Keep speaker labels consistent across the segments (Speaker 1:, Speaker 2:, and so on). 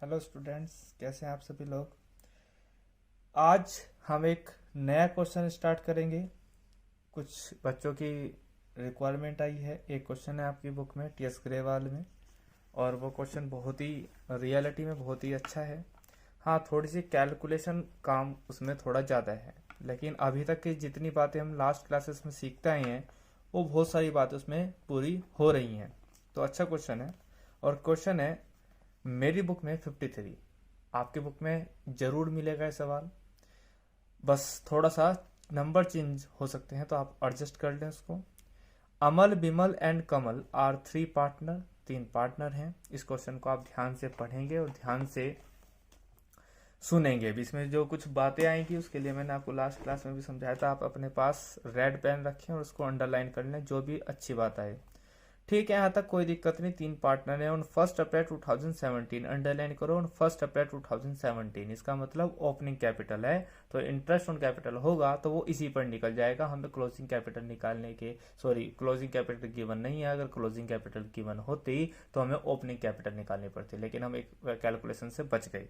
Speaker 1: Hello students, कैसे हैं आप सभी लोग। आज हम एक नया क्वेश्चन स्टार्ट करेंगे। कुछ बच्चों की रिक्वायरमेंट आई है। एक क्वेश्चन है आपकी बुक में टीएस ग्रेवाल में, और वो क्वेश्चन बहुत ही रियलिटी में बहुत ही अच्छा है। हाँ, थोड़ी सी कैलकुलेशन काम उसमें थोड़ा ज़्यादा है, लेकिन अभी तक की जितनी बातें हम लास्ट क्लासेस में सीखते आए हैं वो बहुत सारी बातें उसमें पूरी हो रही हैं। तो अच्छा क्वेश्चन है। और क्वेश्चन है, मेरी बुक में 53, आपकी बुक में जरूर मिलेगा ये सवाल। बस थोड़ा सा नंबर चेंज हो सकते हैं तो आप एडजस्ट कर लें उसको। Amal, Bimal and Kamal are three partner, तीन पार्टनर हैं। इस क्वेश्चन को आप ध्यान से पढ़ेंगे और ध्यान से सुनेंगे भी। इसमें जो कुछ बातें आएंगी उसके लिए मैंने आपको लास्ट क्लास में भी समझाया था। आप अपने पास रेड पेन रखें और उसको अंडरलाइन कर लें जो भी अच्छी बात आए। ठीक है, यहाँ तक कोई दिक्कत नहीं। तीन पार्टनर है। ऑन 1 अप्रैल 2017, अंडरलाइन करो, ऑन 1 अप्रैल 2017। इसका मतलब ओपनिंग कैपिटल है, तो इंटरेस्ट ऑन कैपिटल होगा तो वो इसी पर निकल जाएगा। हमें क्लोजिंग कैपिटल निकालने के, सॉरी, क्लोजिंग कैपिटल गिवन नहीं है। अगर क्लोजिंग कैपिटल गिवन होती तो हमें ओपनिंग कैपिटल निकालनी पड़ती, लेकिन हम एक कैलकुलेशन से बच गए।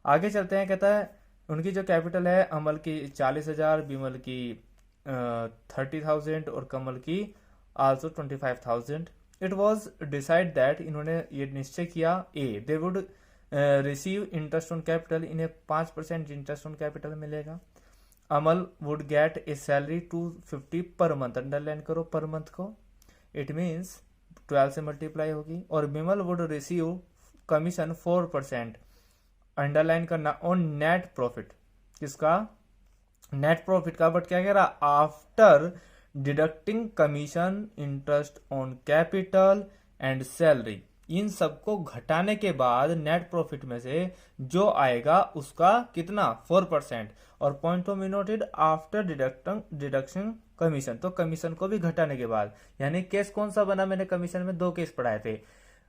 Speaker 1: आगे चलते हैं। कहता है उनकी जो कैपिटल है, अमल की 40,000, बिमल की 30,000 और कमल की also 25,000। It was decide that, इन्होंने ये निश्चय किया, a they would receive interest on capital, इन्हें 5% इंटरेस्ट ऑन कैपिटल मिलेगा। Amal would get a salary 250 per month, underline करो पर मंथ को, इट मीन्स 12 से मल्टीप्लाई होगी। और Bimal would receive commission 4%, underline करना, ऑन नेट प्रॉफिट, किसका, नेट प्रॉफिट का। बट क्या कह रहा, after deducting commission, interest on capital and salary, इन सबको घटाने के बाद नेट प्रॉफिट में से जो आएगा उसका कितना, 4%। और point of noted, after deduction commission, तो कमीशन को भी घटाने के बाद। यानी केस कौन सा बना, मैंने कमीशन में दो केस पढ़ाए थे,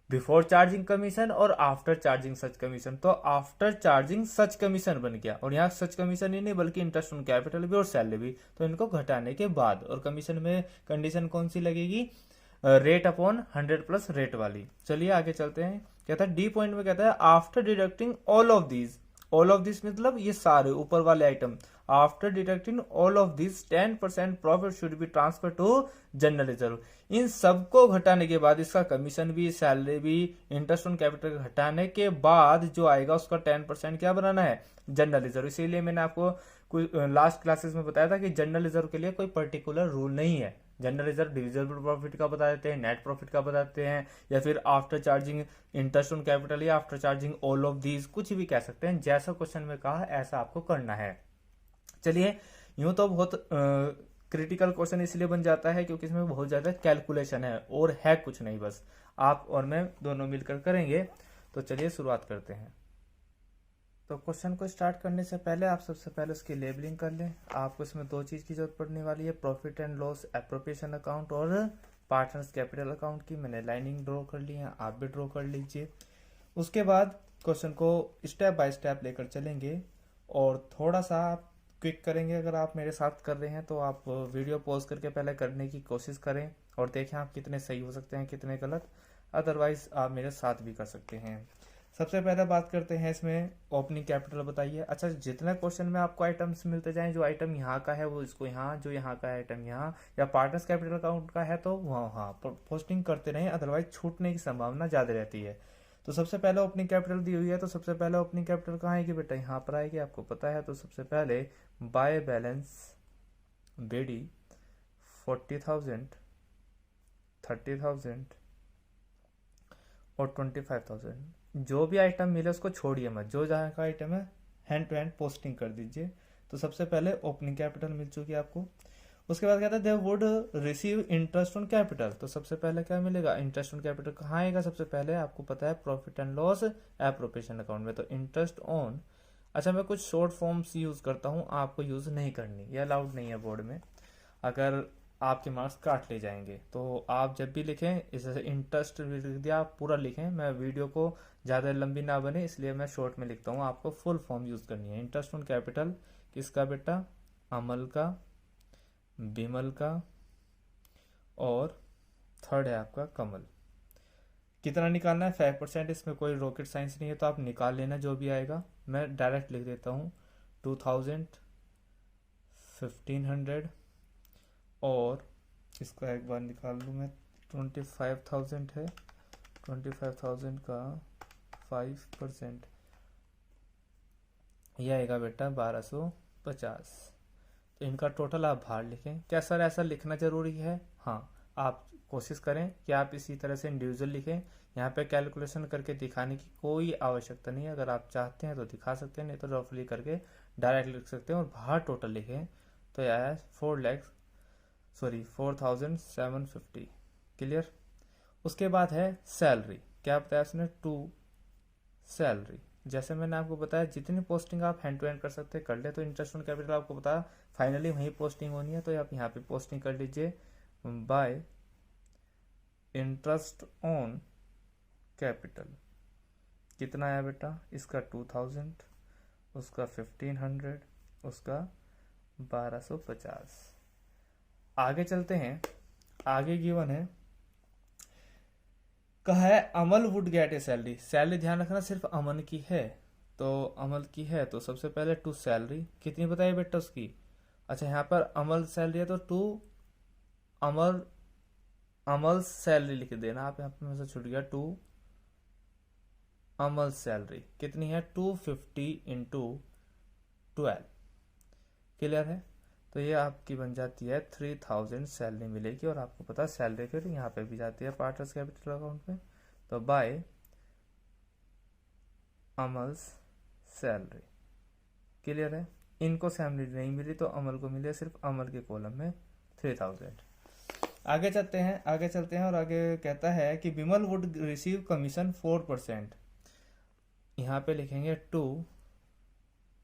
Speaker 1: बिफोर चार्जिंग कमीशन और आफ्टर चार्जिंग सच कमीशन। तो आफ्टर चार्जिंग सच कमीशन बन गया, और यहाँ सच कमीशन ही नहीं बल्कि इंटरेस्ट ऑन कैपिटल भी और सैलरी भी, तो इनको घटाने के बाद। और कमीशन में कंडीशन कौन सी लगेगी, रेट अपॉन 100 प्लस रेट वाली। चलिए आगे चलते हैं। कहता है डी पॉइंट में, कहता है after deducting all of these, all of this मतलब ये सारे ऊपर वाले item, after deducting all of this 10% profit should be transfer to general reserve. इन सबको घटाने के बाद, इसका कमीशन भी, सैलरी भी, इंटरेस्ट ऑन कैपिटल घटाने के बाद जो आएगा उसका 10% क्या बनाना है, जनरल रिजर्व। इसीलिए मैंने आपको लास्ट क्लासेस में बताया था कि जनरल रिजर्व के लिए कोई पर्टिकुलर रूल नहीं है। जनरल रिजर्व डिविजिबल प्रॉफिट का बता देते हैं, नेट प्रॉफिट का बताते हैं, या फिर after charging interest on capital या after charging all of these, कुछ भी कह सकते हैं। जैसा क्वेश्चन में कहा ऐसा आपको करना है। चलिए, यूं तो बहुत क्रिटिकल क्वेश्चन इसलिए बन जाता है क्योंकि इसमें बहुत ज्यादा कैलकुलेशन है, और है कुछ नहीं, बस आप और मैं दोनों मिलकर करेंगे। तो चलिए शुरुआत करते हैं। तो क्वेश्चन को स्टार्ट करने से पहले आप सबसे पहले उसकी लेबलिंग कर लें। आपको इसमें दो चीज़ की जरूरत पड़ने वाली है, profit and loss appropriation account और पार्टनर्स कैपिटल अकाउंट की। मैंने लाइनिंग ड्रॉ कर ली है, आप भी ड्रॉ कर लीजिए। उसके बाद क्वेश्चन को स्टेप बाय स्टेप लेकर चलेंगे, और थोड़ा सा आप क्विक करेंगे। अगर आप मेरे साथ कर रहे हैं तो आप वीडियो पॉज करके पहले करने की कोशिश करें और देखें आप कितने सही हो सकते हैं, कितने गलत। अदरवाइज आप मेरे साथ भी कर सकते हैं। सबसे पहले बात करते हैं इसमें ओपनिंग कैपिटल बताइए। अच्छा, जितने क्वेश्चन में आपको आइटम्स मिलते जाएं, जो आइटम यहाँ का है वो इसको यहाँ, जो यहाँ का आइटम यहाँ, या पार्टनर्स कैपिटल अकाउंट का है तो वहाँ पोस्टिंग करते रहें, अदरवाइज छूटने की संभावना ज़्यादा रहती है। तो सबसे पहले ओपनिंग कैपिटल दी हुई है, तो सबसे पहले ओपनिंग कैपिटल कहाँ आएगी बेटा, यहाँ पर आएगी, आपको पता है। तो सबसे पहले बाय बैलेंस बेडी 40,000, 30,000 और 25,000। जो भी आइटम मिले उसको छोड़िए मत, जो जहाँ का आइटम है हैंड टू हैंड पोस्टिंग कर दीजिए। तो सबसे पहले ओपनिंग कैपिटल मिल चुकी है आपको। उसके बाद कहता है दे would receive interest on capital, तो सबसे पहले क्या मिलेगा, इंटरेस्ट ऑन कैपिटल कहाँ आएगा, सबसे पहले आपको पता है profit and loss appropriation account में। तो इंटरेस्ट ऑन, अच्छा मैं कुछ शॉर्ट फॉर्म्स यूज करता हूँ, आपको यूज नहीं करनी, ये अलाउड नहीं है बोर्ड में, अगर आपके मार्क्स काट ले जाएंगे। तो आप जब भी लिखें, जैसे इंटरेस्ट लिख दिया, आप पूरा लिखें। मैं वीडियो को ज़्यादा लंबी ना बने इसलिए मैं शॉर्ट में लिखता हूँ, आपको फुल फॉर्म यूज करनी है। इंटरेस्ट ऑन कैपिटल किसका बेटा, अमल का, बिमल का, और थर्ड है आपका कमल। कितना निकालना है 5%, इसमें कोई रॉकेट साइंस नहीं है, तो आप निकाल लेना जो भी आएगा। मैं डायरेक्ट लिख देता हूँ 2000, 1500 और इसका एक बार निकाल लूँ मैं, 25,000 है, 25,000 का 5% यह आएगा बेटा 1250। तो इनका टोटल आप बाहर लिखें। क्या सर ऐसा लिखना जरूरी है? हाँ, आप कोशिश करें कि आप इसी तरह से इंडिविजुअल लिखें। यहाँ पे कैलकुलेशन करके दिखाने की कोई आवश्यकता नहीं है। अगर आप चाहते हैं तो दिखा सकते हैं, नहीं तो रफली करके डायरेक्ट लिख सकते हैं और बाहर टोटल लिखें। तो यह है 4,750। क्लियर। उसके बाद है सैलरी। क्या बताया उसने? Two salary. जैसे मैंने आपको बताया जितनी पोस्टिंग आप हैंड टू हैंड कर सकते हैं कर ले। तो इंटरेस्ट ऑन कैपिटल आपको बताया फाइनली वही पोस्टिंग होनी है, तो आप यहाँ पे पोस्टिंग कर लीजिए बाय इंटरेस्ट ऑन कैपिटल। कितना आया बेटा? इसका 2000, उसका 1500, उसका 1250। आगे चलते हैं। आगे गिवन है, कहा है Amal would get a salary. Salary ध्यान रखना सिर्फ अमन की है, तो अमल की है तो सबसे पहले टू सैलरी कितनी बताइए बेटा उसकी? अच्छा, यहाँ पर अमल सैलरी है तो टू अमल, अमल सैलरी लिख देना आप, यहाँ पर मुझसे छूट गया। टू अमल सैलरी कितनी है? 250 इंटू 12। क्लियर है। तो ये आपकी बन जाती है 3000 सैलरी मिलेगी। और आपको पता है सैलरी फिर यहाँ पे भी जाती है पार्टनर्स कैपिटल अकाउंट में। तो बाय अमल्स सैलरी। क्लियर है। इनको सैलरी नहीं मिली तो अमल को मिले, सिर्फ अमल के कॉलम में 3000। आगे चलते हैं और आगे कहता है कि विमल वुड रिसीव कमीशन 4%। यहाँ पे लिखेंगे टू,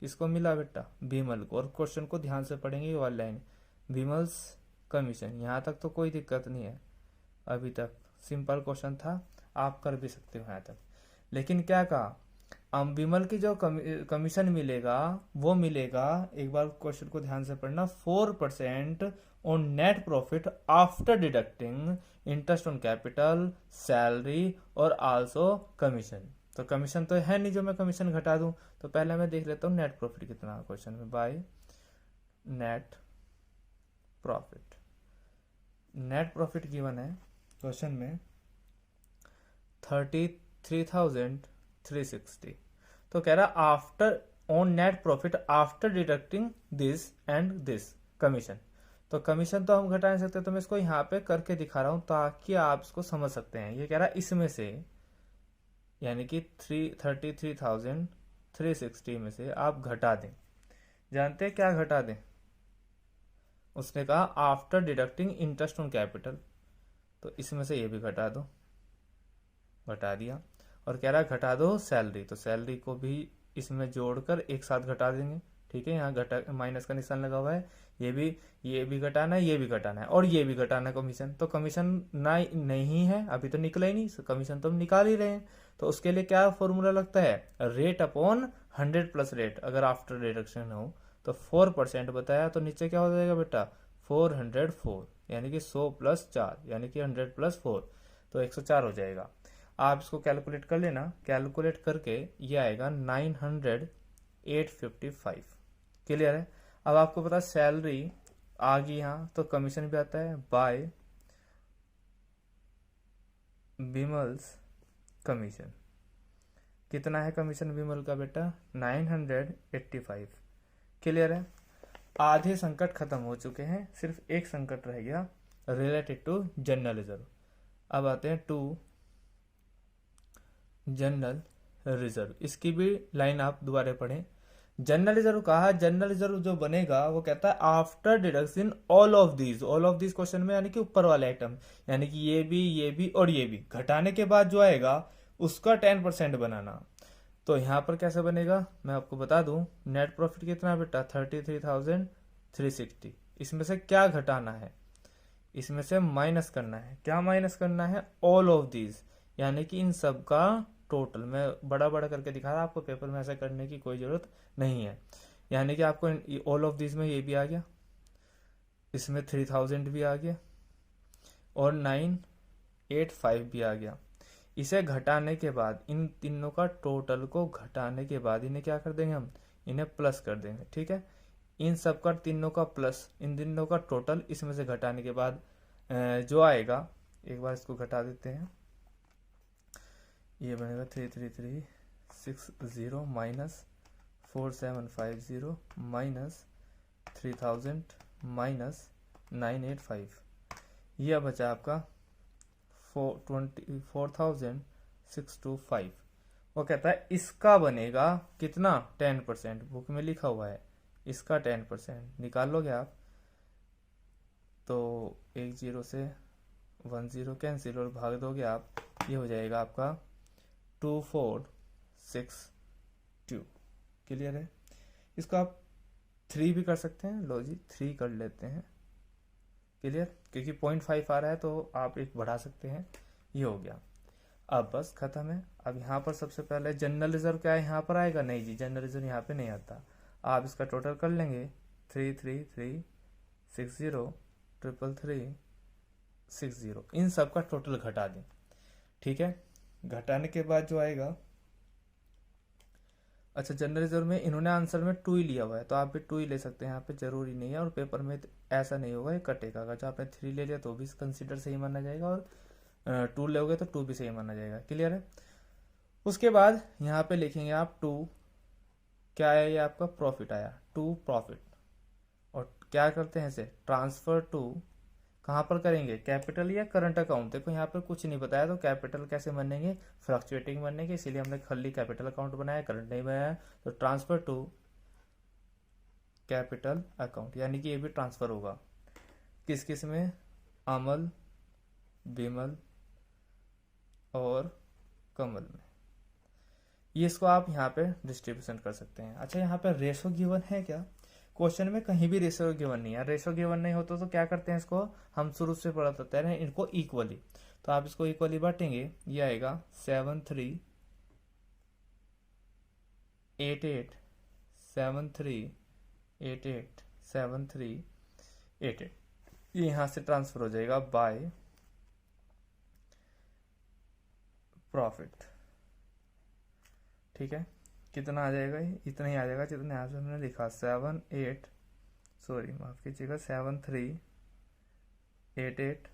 Speaker 1: किसको मिला बेटा? विमल को। और क्वेश्चन को ध्यान से पढ़ेंगे, ये वाली लाइन विमल्स कमीशन। यहाँ तक तो कोई दिक्कत नहीं है, अभी तक सिंपल क्वेश्चन था, आप कर भी सकते हो यहाँ तक। लेकिन क्या कहा? विमल की जो कमीशन मिलेगा वो मिलेगा, एक बार क्वेश्चन को ध्यान से पढ़ना, 4% on net profit after deducting interest on capital, salary और आल्सो कमीशन। तो कमीशन तो है नहीं जो मैं कमीशन घटा दूं, तो पहले मैं देख लेता हूँ नेट प्रॉफिट कितना क्वेश्चन में। By net profit. Net profit given है क्वेश्चन में 33,360। तो कह रहा after on net profit after deducting this and this commission. तो कमीशन तो हम घटा नहीं सकते, तो मैं इसको यहाँ पे करके दिखा रहा हूँ ताकि आप इसको समझ सकते हैं। ये कह रहा है इसमें से, यानी कि 33,360 में से आप घटा दें। जानते हैं क्या घटा दें? उसने कहा after deducting interest on capital, तो इसमें से ये भी घटा दो। घटा दिया। और कह रहा है घटा दो सैलरी, तो सैलरी को भी इसमें जोड़कर एक साथ घटा देंगे। ठीक है, यहाँ घटा माइनस का निशान लगा हुआ है, ये भी घटाना है, ये भी घटाना है और ये भी घटाना है कमीशन। तो कमीशन ना नहीं है, अभी तो निकला ही नहीं, कमीशन तो हम निकाल ही रहे हैं। तो उसके लिए क्या फॉर्मूला लगता है? Rate upon 100 plus rate. अगर आफ्टर डिडक्शन हो तो 4% बताया, तो नीचे क्या हो जाएगा बेटा? 404, यानी कि 100 प्लस 4 यानी कि 100 प्लस 4, तो 104 हो जाएगा। आप इसको कैलकुलेट कर लेना, कैलकुलेट करके ये आएगा 908.55। क्लियर है। अब आपको पता सैलरी आ गई यहाँ, तो कमीशन भी आता है बाय विमल्स कमीशन। कितना है कमीशन विमल का बेटा? 985। क्लियर है। आधे संकट खत्म हो चुके हैं, सिर्फ एक संकट रह गया रिलेटेड टू जनरल रिजर्व। अब आते हैं टू जनरल रिजर्व। इसकी भी लाइन आप दोबारा पढ़ें। जनरल रिजर्व कहा, जनरल रिजर्व जो बनेगा वो कहता है after deduction all of these. All of these question में यानी कि ऊपर वाले आइटम, यानी कि ये भी और ये भी घटाने के बाद जो आएगा उसका 10% बनाना। तो यहाँ पर कैसे बनेगा मैं आपको बता दूं। नेट प्रॉफिट कितना बेटा? 33,360। इसमें से क्या घटाना है? इसमें से माइनस करना है। क्या माइनस करना है? ऑल ऑफ दीज, यानी कि इन सब का टोटल। मैं बड़ा बड़ा करके दिखा रहा, आपको पेपर में ऐसा करने की कोई जरूरत नहीं है। यानी कि आपको ऑल ऑफ दिस में ये भी आ गया, इसमें 3000 भी आ गया और 985 भी आ गया। इसे घटाने के बाद, इन तीनों का टोटल को घटाने के बाद इन्हें क्या कर देंगे हम, इन्हें प्लस कर देंगे। ठीक है, इन सब का तीनों का प्लस, इन तीनों का टोटल, इसमें से घटाने के बाद जो आएगा, एक बार इसको घटा देते हैं, ये बनेगा 3336 माइनस 4750 माइनस 3000 माइनस 985, यह बचा आपका 24,625। वो कहता है इसका बनेगा कितना, 10%, बुक में लिखा हुआ है इसका 10%। निकाल लोगे आप तो एक जीरो से 10 कैंसिल और भाग दोगे आप, ये हो जाएगा आपका 2462। क्लियर है? इसको आप 3 भी कर सकते हैं, लो जी 3 कर लेते हैं। क्लियर? क्योंकि 0.5 आ रहा है तो आप एक बढ़ा सकते हैं, ये हो गया। अब बस खत्म है। अब यहाँ पर सबसे पहले जनरल रिजर्व क्या है, यहाँ पर आएगा? नहीं जी, जनरल रिजर्व यहाँ पे नहीं आता। आप इसका टोटल कर लेंगे, 33360 33360, इन सब का टोटल घटा दें। ठीक है, घटाने के बाद जो आएगा, अच्छा जनरल रिजर्व में इन्होंने आंसर में 2 ही लिया हुआ है, तो आप भी 2 ही ले सकते हैं, यहाँ पे जरूरी नहीं है। और पेपर में ऐसा नहीं होगा, ये कटेगा। अगर जो आपने 3 ले लिया तो भी कंसिडर सही माना जाएगा, और 2 लोगे तो 2 भी सही माना जाएगा। क्लियर है? उसके बाद यहाँ पे लिखेंगे आप 2, क्या है ये आपका प्रॉफिट आया, 2 प्रॉफिट। और क्या करते हैं इसे, ट्रांसफर टू, कहाँ पर करेंगे, कैपिटल या करंट अकाउंट? देखो यहाँ पर कुछ नहीं बताया, तो कैपिटल कैसे बनेंगे, फ्लक्चुएटिंग बनेंगे, इसीलिए हमने खाली कैपिटल अकाउंट बनाया, करंट नहीं बनाया। तो ट्रांसफर टू कैपिटल अकाउंट, यानी कि ये भी ट्रांसफर होगा किस किस में, अमल, विमल और कमल में। ये इसको आप यहाँ पे डिस्ट्रीब्यूशन कर सकते हैं। अच्छा यहाँ पे रेशो गिवन है क्या? क्वेश्चन में कहीं भी रेशो गिवन नहीं है। रेशो गिवन नहीं होता तो क्या करते हैं, इसको हम शुरू से पढ़ाते हैं इनको इक्वली। तो आप इसको इक्वली बांटेंगे, ये आएगा 7388 7388 7388, ये यहाँ से ट्रांसफर हो जाएगा बाय प्रॉफिट। ठीक है, कितना आ जाएगा, इतना ही आ जाएगा जितने यहाँ से हमने लिखा, 7388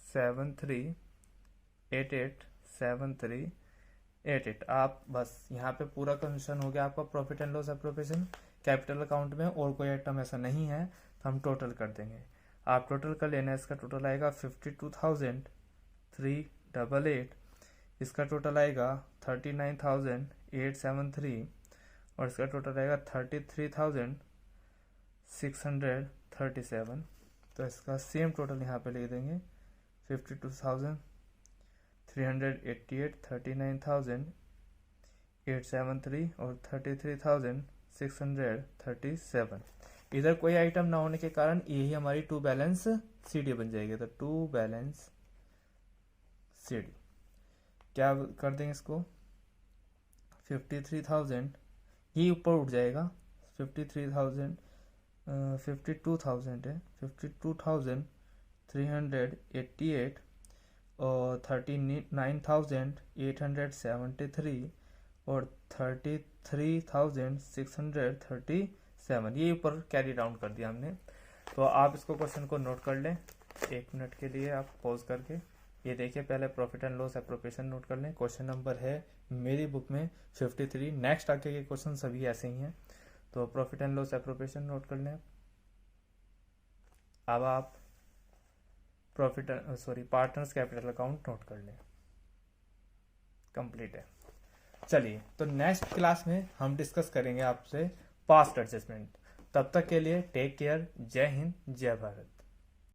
Speaker 1: 7388 आप बस यहाँ पे पूरा कंडीशन हो गया आपका profit and loss appropriation capital account में, और कोई आइटम ऐसा नहीं है तो हम टोटल कर देंगे। आप टोटल कर लेना, इसका टोटल आएगा 52,388, इसका टोटल आएगा 39,873, और इसका टोटल आएगा 33,637। तो इसका सेम टोटल यहाँ पे लिख देंगे, 52,388, 39,873 और 33,637। इधर कोई आइटम ना होने के कारण यही हमारी टू बैलेंस सीडी बन जाएगी। तो टू बैलेंस सीडी क्या कर देंगे इसको, 53,000, ये ऊपर उठ जाएगा, 52,000 है, 52,388 और 39,873 और 33,637, ये ऊपर कैरी डाउन कर दिया हमने। तो आप इसको क्वेश्चन को नोट कर लें 1 मिनट के लिए, आप पॉज करके ये देखिए। पहले profit and loss appropriation note कर लें। क्वेश्चन नंबर है मेरी बुक में 53। नेक्स्ट आगे के क्वेश्चन सभी ऐसे ही हैं। तो profit and loss appropriation note कर लें। अब आप पार्टनर्स कैपिटल अकाउंट नोट कर लें। कंप्लीट है। चलिए, तो नेक्स्ट क्लास में हम डिस्कस करेंगे आपसे पास्ट एडजस्टमेंट। तब तक के लिए टेक केयर। जय हिंद, जय भारत।